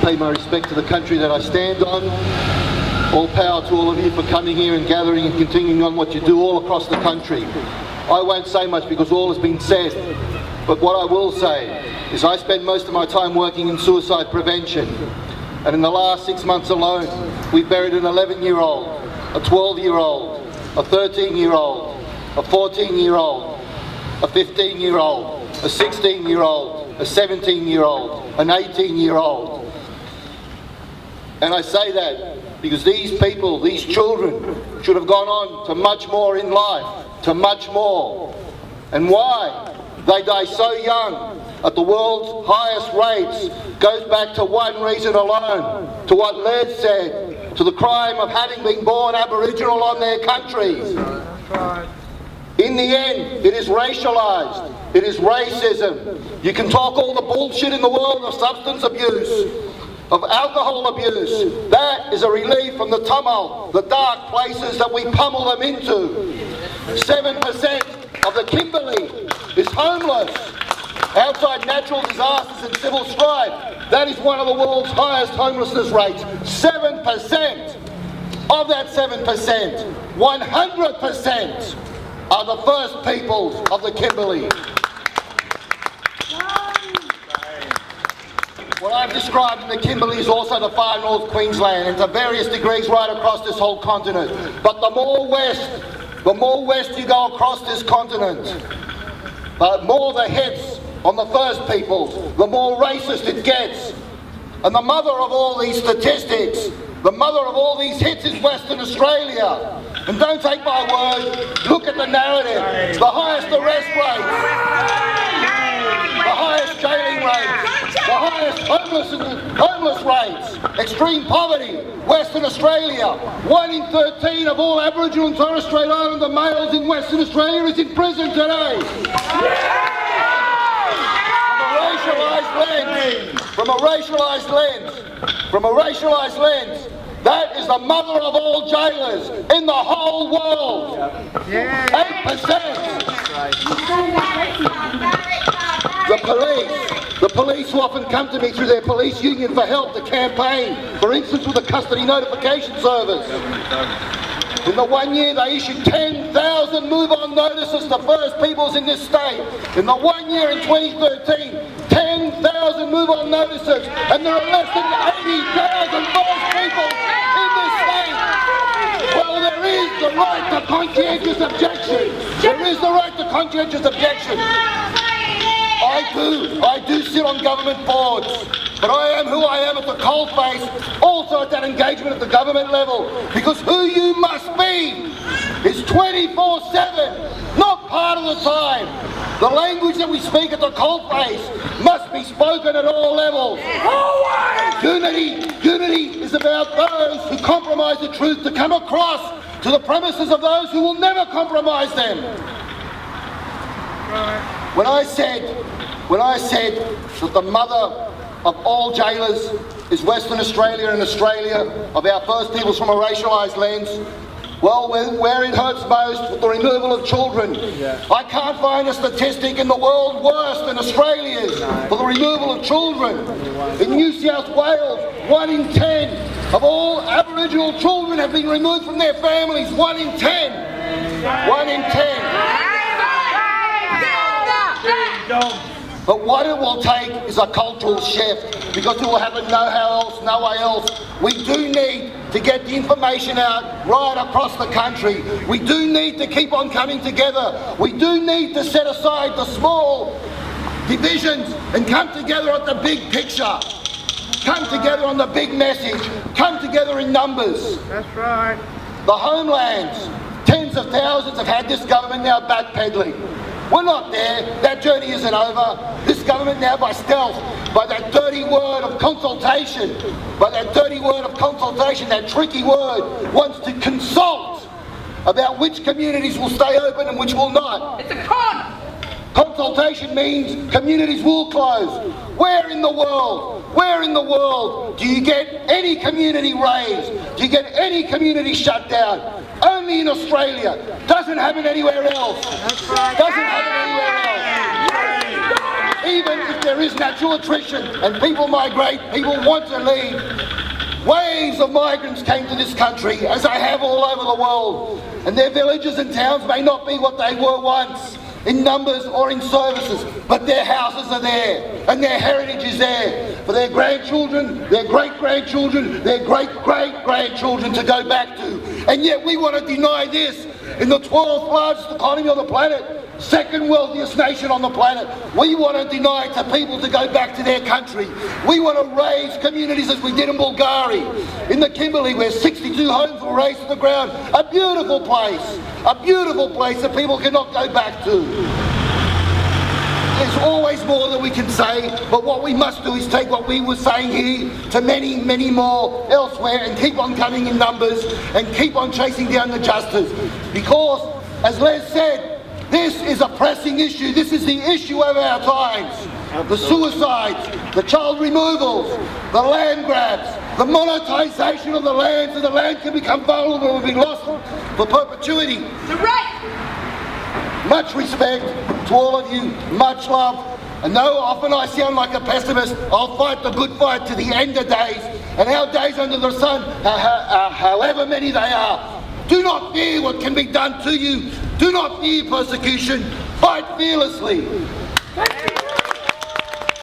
pay my respect to the country that I stand on. All power to all of you for coming here and gathering and continuing on what you do all across the country. I won't say much because all has been said, but what I will say is I spend most of my time working in suicide prevention, and in the last 6 months alone we buried an 11-year-old, a 12-year-old, a 13-year-old, a 14-year-old, a 15-year-old, a 16-year-old, a 17-year-old, an 18-year-old. And I say that because these people, these children, should have gone on to much more in life, to much more. And why they die so young at the world's highest rates goes back to one reason alone, to what Les said, to the crime of having been born Aboriginal on their country. In the end, it is racialised, it is racism. You can talk all the bullshit in the world of substance abuse, of alcohol abuse. That is a relief from the tumult, the dark places that we pummel them into. 7% of the Kimberley is homeless. Outside natural disasters and civil strife, that is one of the world's highest homelessness rates. 7%. Of that 7%, 100% are the first peoples of the Kimberley. What I've described in the Kimberley is also the far north Queensland, and to various degrees right across this whole continent. But the more west you go across this continent, the more the hits on the first peoples, the more racist it gets. And the mother of all these statistics, the mother of all these hits is Western Australia. And don't take my word, look at the narrative. The highest arrest rates, the highest jailing rates, the highest homeless rates, extreme poverty, Western Australia. 1 in 13 of all Aboriginal and Torres Strait Islander males in Western Australia is in prison today. From a racialised lens, that is the mother of all jailers in the whole world. 8%. The police who often come to me through their police union for help to campaign, for instance with the custody notification service. In the 1 year they issued 10,000 move-on notices to first peoples in this state. In the 1 year in 2013, 10,000 move-on notices, and there are less than 80,000 first peoples in this state. Well, there is the right to conscientious objection. There is the right to conscientious objection. I do sit on government boards, but I am who I am at the coalface, also at that engagement at the government level, because who you must be is 24/7, not part of the time. The language that we speak at the coalface must be spoken at all levels. Unity is about those who compromise the truth to come across to the premises of those who will never compromise them. When I said that the mother of all jailers is Western Australia and Australia, of our first peoples from a racialised lens, well, where it hurts most, with the removal of children. I can't find a statistic in the world worse than Australia's for the removal of children. In New South Wales, 1 in 10 of all Aboriginal children have been removed from their families. 1 in 10. 1 in 10. But what it will take is a cultural shift, because it will happen no way else. We do need to get the information out right across the country. We do need to keep on coming together. We do need to set aside the small divisions and come together at the big picture. Come together on the big message. Come together in numbers. That's right. The homelands, tens of thousands have had this government now backpedaling. We're not there. That journey isn't over. This government now, by stealth, by that dirty word of consultation, that tricky word, wants to consult about which communities will stay open and which will not. It's a con! Consultation means communities will close. Where in the world do you get any community raised? Do you get any community shut down? Only in Australia. Doesn't happen anywhere else. Doesn't happen anywhere else. even if there is natural attrition and people migrate, people want to leave. Waves of migrants came to this country, as they have all over the world, and their villages and towns may not be what they were once, in numbers or in services, but their houses are there, and their heritage is there, for their grandchildren, their great-grandchildren, their great-great-grandchildren to go back to. And yet we want to deny this in the 12th largest economy on the planet, second wealthiest nation on the planet. We want to deny to people to go back to their country. We want to raise communities as we did in Bulgaria, in the Kimberley, where 62 homes were razed to the ground. A beautiful place that people cannot go back to. There's always more that we can say, but what we must do is take what we were saying here to many, many more elsewhere and keep on coming in numbers and keep on chasing down the justice. Because, as Les said, this is a pressing issue. This is the issue of our times. The suicides, the child removals, the land grabs, the monetisation of the land so the land can become vulnerable and be lost for perpetuity. The right! Much respect to all of you, much love. And though often I sound like a pessimist, I'll fight the good fight to the end of days. And our days under the sun, however many they are, do not fear what can be done to you. Do not fear persecution. Fight fearlessly.